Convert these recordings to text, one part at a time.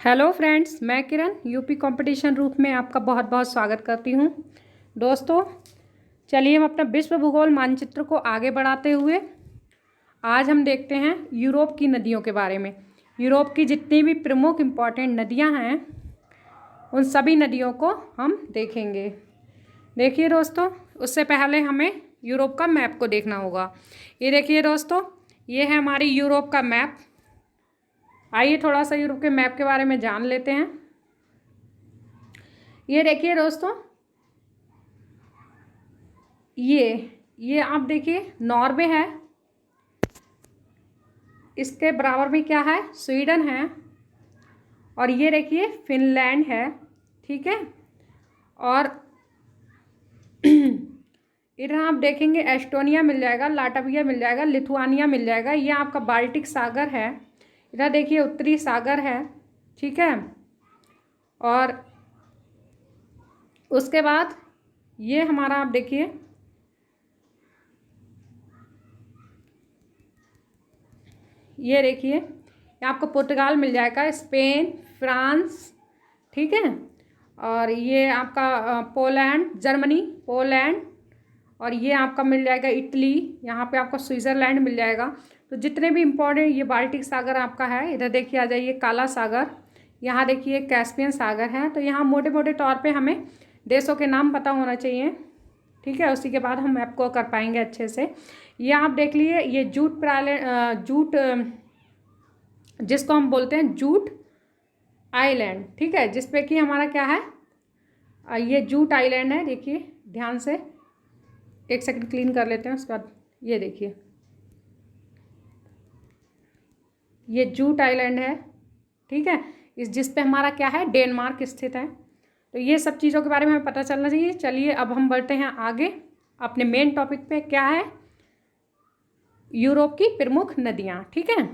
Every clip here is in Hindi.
हेलो फ्रेंड्स, मैं किरण यूपी कंपटीशन रूप में आपका बहुत बहुत स्वागत करती हूँ। दोस्तों, चलिए हम अपना विश्व भूगोल मानचित्र को आगे बढ़ाते हुए आज हम देखते हैं यूरोप की नदियों के बारे में। यूरोप की जितनी भी प्रमुख इम्पॉर्टेंट नदियाँ हैं उन सभी नदियों को हम देखेंगे। देखिए दोस्तों, उससे पहले हमें यूरोप का मैप को देखना होगा। ये देखिए दोस्तों, ये है हमारी यूरोप का मैप। आइए थोड़ा सा यूरोप के मैप के बारे में जान लेते हैं। ये देखिए दोस्तों, ये आप देखिए नॉर्वे है, इसके बराबर में क्या है, स्वीडन है, और ये देखिए फिनलैंड है, ठीक है। और इधर आप देखेंगे एस्टोनिया मिल जाएगा, लाटविया मिल जाएगा, लिथुआनिया मिल जाएगा। ये आपका बाल्टिक सागर है। इधर देखिए उत्तरी सागर है, ठीक है। और उसके बाद ये हमारा आप देखिए ये देखिए आपको पुर्तगाल मिल जाएगा, स्पेन, फ्रांस, ठीक है। और ये आपका पोलैंड, जर्मनी, पोलैंड, और ये आपका मिल जाएगा इटली। यहाँ पे आपको स्विट्ज़रलैंड मिल जाएगा। तो जितने भी इम्पोर्टेंट, ये बाल्टिक सागर आपका है। इधर देखिए आ जाइए काला सागर, यहाँ देखिए कैस्पियन सागर है। तो यहाँ मोटे मोटे तौर पे हमें देशों के नाम पता होना चाहिए, ठीक है। उसी के बाद हम मैप को कर पाएंगे अच्छे से। ये आप देख लिए, ये जूट जिसको हम बोलते हैं जूट आइलैंड, ठीक है, जिसपे कि हमारा क्या है, ये जूट आइलैंड है। देखिए ध्यान से, एक सेकंड क्लीन कर लेते हैं उसके बाद। ये देखिए ये जूट आइलैंड है, ठीक है, इस जिस पे हमारा क्या है, डेनमार्क स्थित है। तो ये सब चीज़ों के बारे में हमें पता चलना चाहिए। चलिए अब हम बढ़ते हैं आगे अपने मेन टॉपिक पे, क्या है, यूरोप की प्रमुख नदियाँ, ठीक है।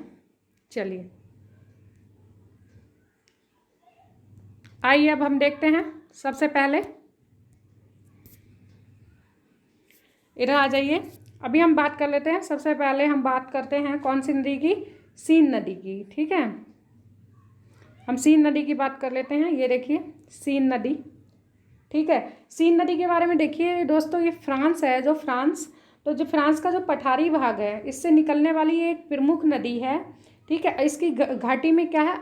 चलिए आइए अब हम देखते हैं। सबसे पहले इधर आ जाइए, अभी हम बात कर लेते हैं। सबसे पहले हम बात करते हैं कौन सी नदी की, सीन नदी की, ठीक है। हम सीन नदी की बात कर लेते हैं। ये देखिए सीन नदी, ठीक है। सीन नदी के बारे में देखिए दोस्तों, ये फ्रांस है, जो फ्रांस का जो पठारी भाग है, इससे निकलने वाली एक प्रमुख नदी है, ठीक है। इसकी घाटी में क्या है,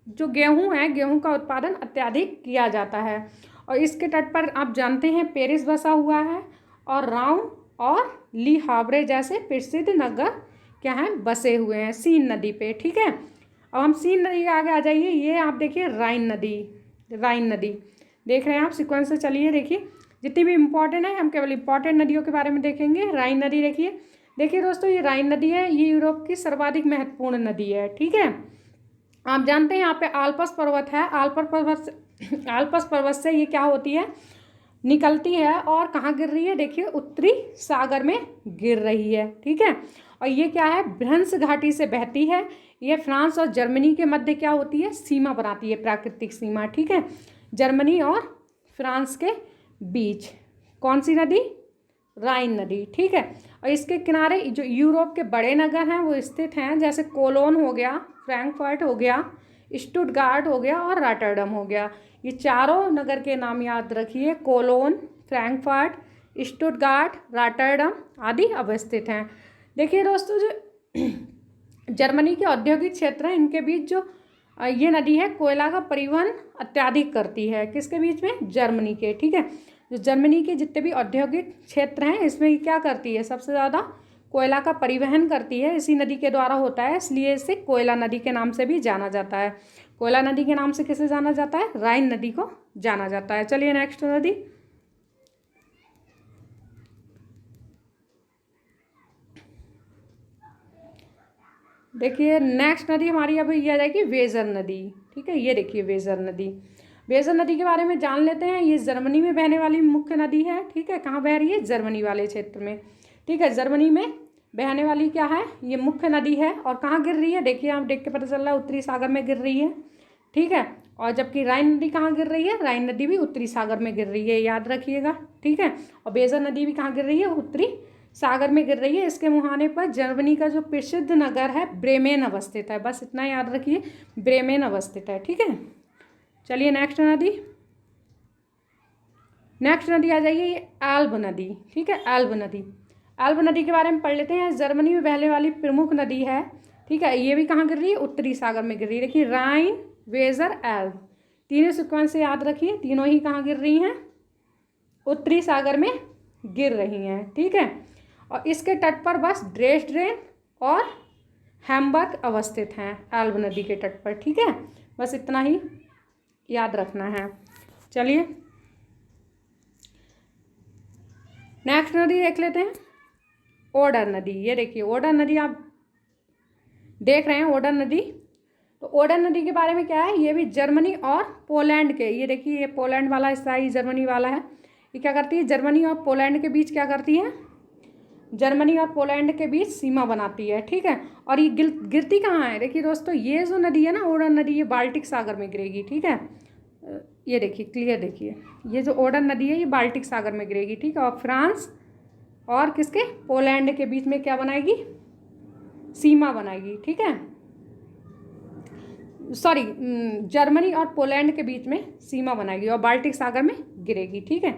जो गेहूँ है, गेहूँ का उत्पादन अत्यधिक किया जाता है। और इसके तट पर आप जानते हैं पेरिस बसा हुआ है, और राउं और ली हावरे जैसे प्रसिद्ध नगर क्या हैं, बसे हुए हैं सीन नदी पे, ठीक है। अब हम सीन नदी के आगे आ जाइए। ये आप देखिए राइन नदी देख रहे हैं आप, सीक्वेंस से चलिए। देखिए जितनी भी इम्पोर्टेंट है, हम केवल इम्पोर्टेंट नदियों के बारे में देखेंगे। राइन नदी देखिए दोस्तों, ये राइन नदी है, ये यूरोप की सर्वाधिक महत्वपूर्ण नदी है, ठीक है। आप जानते हैं यहाँ पे आल्प्स पर्वत है, आल्प्स पर्वत से ये क्या होती है, निकलती है, और कहाँ गिर रही है, देखिए उत्तरी सागर में गिर रही है, ठीक है। और ये क्या है, भ्रंश घाटी से बहती है। ये फ्रांस और जर्मनी के मध्य क्या होती है, सीमा बनाती है, प्राकृतिक सीमा, ठीक है, जर्मनी और फ्रांस के बीच। कौन सी नदी, राइन नदी, ठीक है। और इसके किनारे जो यूरोप के बड़े नगर हैं वो स्थित हैं, जैसे कोलोन हो गया, फ्रैंकफर्ट हो गया, स्टुटगार्ट हो गया, और रॉटरडम हो गया। ये चारों नगर के नाम याद रखिए, कोलोन, फ्रैंकफर्ट, स्टुटगार्ट, रॉटरडम आदि अवस्थित हैं। देखिए दोस्तों, जो जर्मनी के औद्योगिक क्षेत्र हैं, इनके बीच जो ये नदी है, कोयला का परिवहन अत्यधिक करती है। किसके बीच में, जर्मनी के, ठीक है। जो जर्मनी के जितने भी औद्योगिक क्षेत्र हैं, इसमें क्या करती है, सबसे ज़्यादा कोयला का परिवहन करती है, इसी नदी के द्वारा होता है, इसलिए इसे कोयला नदी के नाम से भी जाना जाता है। कोयला नदी के नाम से किसे जाना जाता है, राइन नदी को जाना जाता है। चलिए नेक्स्ट नदी, देखिए नेक्स्ट नदी हमारी अभी ये आ जाएगी वेजर नदी, ठीक है। ये देखिए वेजर नदी के बारे में जान लेते हैं। ये जर्मनी में बहने वाली मुख्य नदी है, ठीक है। कहाँ बह रही है, जर्मनी वाले क्षेत्र में, ठीक है। जर्मनी में बहने वाली क्या है, ये मुख्य नदी है। और कहाँ गिर रही है, देखिए आप देख के पता चल रहा है, उत्तरी सागर में गिर रही है, ठीक है। और जबकि राइन नदी कहाँ गिर रही है, राइन नदी भी उत्तरी सागर में गिर रही है, याद रखिएगा, ठीक है। और वेजर नदी भी कहाँ गिर रही है, उत्तरी सागर में गिर रही है। इसके मुहाने पर जर्मनी का जो प्रसिद्ध नगर है ब्रेमेन अवस्थित है, बस इतना याद रखिए, ब्रेमेन अवस्थित है, ठीक है। चलिए नेक्स्ट नदी, नेक्स्ट नदी आ जाइए ये एल्ब नदी। ठीक है, एल्ब नदी, एल्ब नदी के बारे में पढ़ लेते हैं। जर्मनी में बहने वाली प्रमुख नदी है। ठीक है, ये भी कहाँ गिर रही है? उत्तरी सागर में गिर रही है। देखिए राइन, वेजर, एल्ब, तीनों सीक्वेंस से याद रखिए, तीनों ही कहाँ गिर रही हैं? उत्तरी सागर में गिर रही हैं। ठीक है, और इसके तट पर बस ड्रेसडेन और हैम्बर्ग अवस्थित हैं, एल्ब नदी के तट पर। ठीक है, बस इतना ही याद रखना है। चलिए नेक्स्ट नदी देख लेते हैं, ओडर नदी। ये देखिए ओडर नदी आप देख रहे हैं, ओडर नदी। तो ओडर नदी के बारे में क्या है? ये भी जर्मनी और पोलैंड के, ये देखिए ये पोलैंड वाला हिस्सा है, ये जर्मनी वाला है। ये क्या करती है? जर्मनी और पोलैंड के बीच क्या करती है? जर्मनी और पोलैंड के बीच सीमा बनाती है। ठीक है, और ये गिरती कहाँ है? देखिए दोस्तों, ये जो नदी है ना ओडर नदी, ये बाल्टिक सागर में गिरेगी। ठीक है, ये देखिए क्लियर देखिए, ये जो ओडर नदी है ये बाल्टिक सागर में गिरेगी। ठीक है, और फ्रांस और किसके? पोलैंड के बीच में क्या बनाएगी? सीमा बनाएगी। ठीक है, सॉरी, जर्मनी और पोलैंड के बीच में सीमा बनाएगी और बाल्टिक सागर में गिरेगी। ठीक है,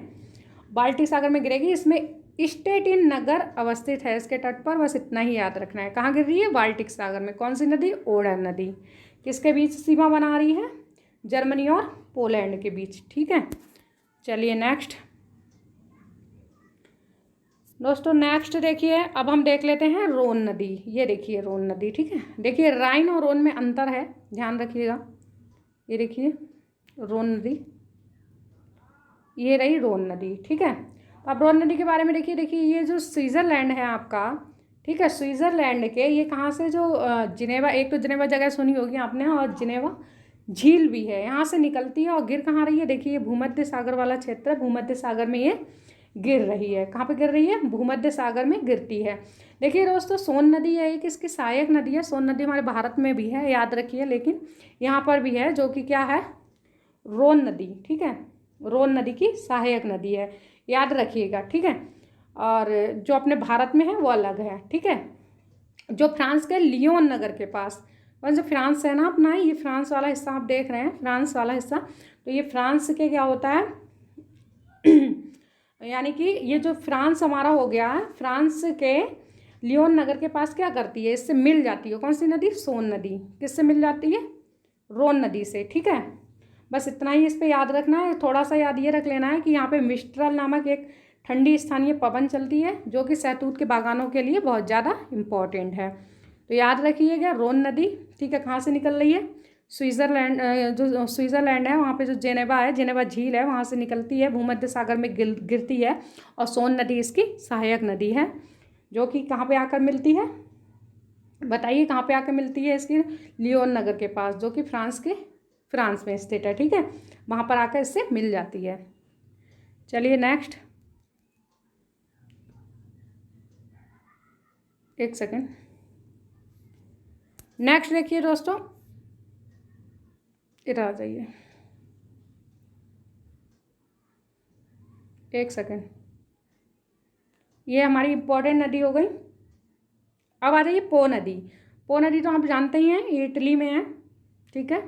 बाल्टिक सागर में गिरेगी। इसमें स्टेटिन नगर अवस्थित है इसके तट पर, बस इतना ही याद रखना है। कहाँ गिर रही है? बाल्टिक सागर में। कौन सी नदी? ओडर नदी। किसके बीच सीमा बना रही है? जर्मनी और पोलैंड के बीच। ठीक है, चलिए नेक्स्ट दोस्तों, नेक्स्ट देखिए, अब हम देख लेते हैं रोन नदी। ये देखिए रोन नदी। ठीक है, देखिए राइन और रोन में अंतर है, ध्यान रखिएगा। ये देखिए रोन नदी, ये रही रोन नदी। ठीक है, तो अब रोन नदी के बारे में देखिए, देखिए ये जो स्विट्ज़रलैंड है आपका, ठीक है, स्विट्ज़रलैंड के ये कहाँ से जो जिनेवा, एक तो जिनेवा जगह सुनी होगी आपने, और जिनेवा झील भी है, यहाँ से निकलती है और गिर कहाँ रही है? देखिए ये भूमध्य सागर वाला क्षेत्र है, भूमध्य सागर में ये गिर रही है। कहाँ पे गिर रही है? भूमध्य सागर में गिरती है। देखिए दोस्तों, सोन नदी है एक इसकी सहायक नदी है। सोन नदी हमारे भारत में भी है, याद रखिए, लेकिन यहाँ पर भी है, जो कि क्या है? रोन नदी। ठीक है, रोन नदी की सहायक नदी है, याद रखिएगा। ठीक है, और जो अपने भारत में है वो अलग है। ठीक है, जो फ्रांस के लियोन नगर के पास, और जो फ्रांस है ना अपना, ये फ्रांस वाला हिस्सा आप देख रहे हैं, फ्रांस वाला हिस्सा, तो ये फ्रांस के क्या होता है यानी कि ये जो फ्रांस हमारा हो गया है, फ्रांस के लियोन नगर के पास क्या करती है? इससे मिल जाती है। कौन सी नदी? सोन नदी। किससे मिल जाती है? रोन नदी से। ठीक है, बस इतना ही इस पे याद रखना है। थोड़ा सा याद ये रख लेना है कि यहाँ पे मिस्ट्रल नामक एक ठंडी स्थानीय पवन चलती है, जो कि शहतूत के बागानों के लिए बहुत ज़्यादा इम्पॉर्टेंट है। तो याद रखिएगा रोन नदी। ठीक है, कहाँ से निकल रही है? स्विट्ज़रलैंड, जो स्विट्ज़रलैंड है वहाँ पे जो जेनेवा है, जेनेवा झील है, वहाँ से निकलती है, भूमध्य सागर में गिरती है, और सोन नदी इसकी सहायक नदी है, जो कि कहाँ पे आकर मिलती है? बताइए कहाँ पे आकर मिलती है? इसकी लियोन नगर के पास, जो कि फ्रांस में स्थित है। ठीक है, वहाँ पर आकर इससे मिल जाती है। चलिए नेक्स्ट, एक सेकेंड, नेक्स्ट देखिए दोस्तों, इधर आ जाइए, एक सेकेंड, ये हमारी इम्पोर्टेंट नदी हो गई। अब आ जाइए पो नदी। पो नदी तो आप जानते ही हैं, ये इटली में है। ठीक है,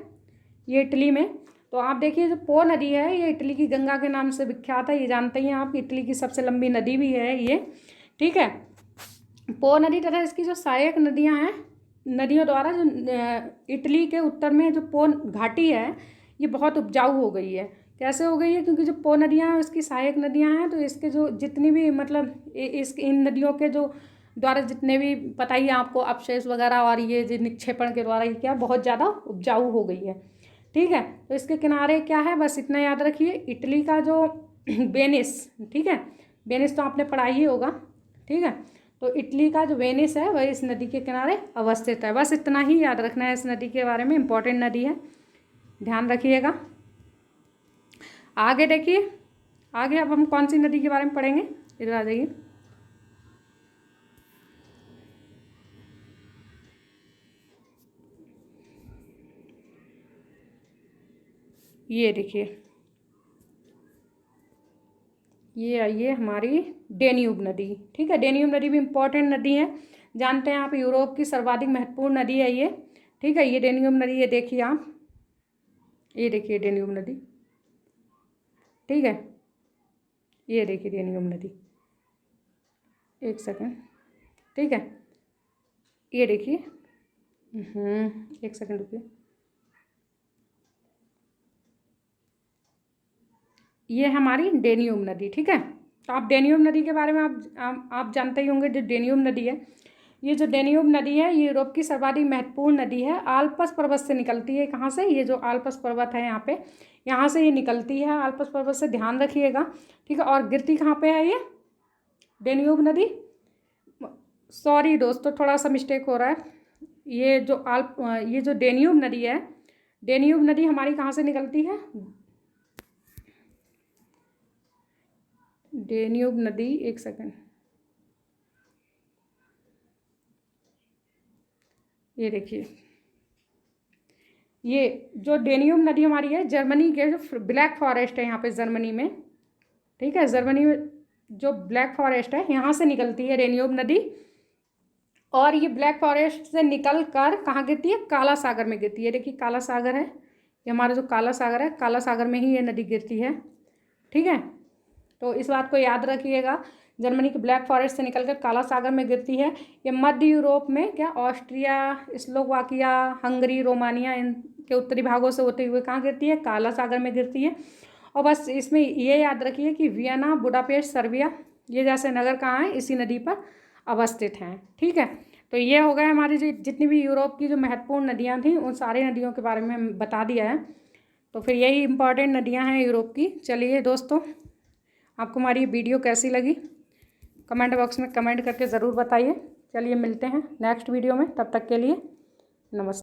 ये इटली में, तो आप देखिए जो पो नदी है ये इटली की गंगा के नाम से विख्यात है, ये जानते ही हैं आप, इटली की सबसे लंबी नदी भी है ये। ठीक है, पो नदी तथा इसकी जो सहायक नदियां हैं, नदियों द्वारा जो इटली के उत्तर में जो पो घाटी है ये बहुत उपजाऊ हो गई है। कैसे हो गई है? क्योंकि जो पो नदियां हैं उसकी सहायक नदियां हैं, तो इसके जो जितनी भी मतलब इन नदियों के जो द्वारा जितने भी, पता ही आपको, अपशेष वगैरह और ये जो निक्षेपण के द्वारा ये क्या बहुत ज़्यादा उपजाऊ हो गई है। ठीक है, तो इसके किनारे क्या है? बस इतना याद रखिए, इटली का जो वेनिस, ठीक है, वेनिस तो आपने पढ़ा ही होगा। ठीक है, तो इटली का जो वेनिस है वह इस नदी के किनारे अवस्थित है। बस इतना ही याद रखना है इस नदी के बारे में, इम्पोर्टेंट नदी है, ध्यान रखिएगा। आगे देखिए, आगे अब हम कौन सी नदी के बारे में पढ़ेंगे? इधर आ जाइए, ये देखिए, ये आइए हमारी डेन्यूब नदी। ठीक है, डेन्यूब नदी भी इम्पोर्टेंट नदी है, जानते हैं आप, यूरोप की सर्वाधिक महत्वपूर्ण नदी है ये। ठीक है, ये डेन्यूब नदी, ये देखिए आप, ये देखिए डेन्यूब नदी, ठीक है, ये देखिए डेन्यूब नदी, एक सेकंड, ठीक है, ये देखिए, एक सेकंड रुकिए, ये हमारी डेन्यूब नदी, ठीक है। तो आप डेन्यूब नदी के बारे में आप जानते ही होंगे। जो डेन्यूब नदी है, ये जो डेन्यूब नदी है ये यूरोप की सर्वाधिक महत्वपूर्ण नदी है। आल्प्स पर्वत से निकलती है। कहाँ से? ये जो आल्प्स पर्वत है यहाँ पे, यहाँ से ये निकलती है आल्प्स पर्वत से, ध्यान रखिएगा, ठीक है। और गिरती कहाँ पे है ये डेन्यूब नदी? सॉरी दोस्तों, थोड़ा सा मिस्टेक हो रहा है। ये जो डेन्यूब नदी है, डेन्यूब नदी हमारी कहाँ से निकलती है? डेन्यूब नदी, एक सेकंड, ये देखिए, ये जो डेन्यूब नदी हमारी है, जर्मनी के जो ब्लैक फॉरेस्ट है यहाँ पे जर्मनी में, ठीक है, जर्मनी में जो ब्लैक फॉरेस्ट है यहाँ से निकलती है डेन्यूब नदी। और ये ब्लैक फॉरेस्ट से निकल कर कहाँ गिरती है? काला सागर में गिरती है। देखिए काला सागर है, ये हमारा जो काला सागर है, काला सागर में ही ये नदी गिरती है, ठीक है। तो इस बात को याद रखिएगा, जर्मनी के ब्लैक फॉरेस्ट से निकलकर काला सागर में गिरती है। ये मध्य यूरोप में क्या ऑस्ट्रिया, स्लोवाकिया, हंगरी, रोमानिया, इनके उत्तरी भागों से होते हुए कहाँ गिरती है? काला सागर में गिरती है। और बस इसमें ये याद रखिए कि वियना, बुडापेस्ट, सर्बिया, ये जैसे नगर कहाँ हैं? इसी नदी पर अवस्थित हैं, ठीक है। तो ये हो गए हमारी जितनी भी यूरोप की जो महत्वपूर्ण नदियाँ थीं, उन सारी नदियों के बारे में बता दिया है। तो फिर यही इम्पॉर्टेंट नदियाँ हैं यूरोप की। चलिए दोस्तों, आपको हमारी वीडियो कैसी लगी कमेंट बॉक्स में कमेंट करके ज़रूर बताइए। चलिए मिलते हैं नेक्स्ट वीडियो में, तब तक के लिए नमस्कार।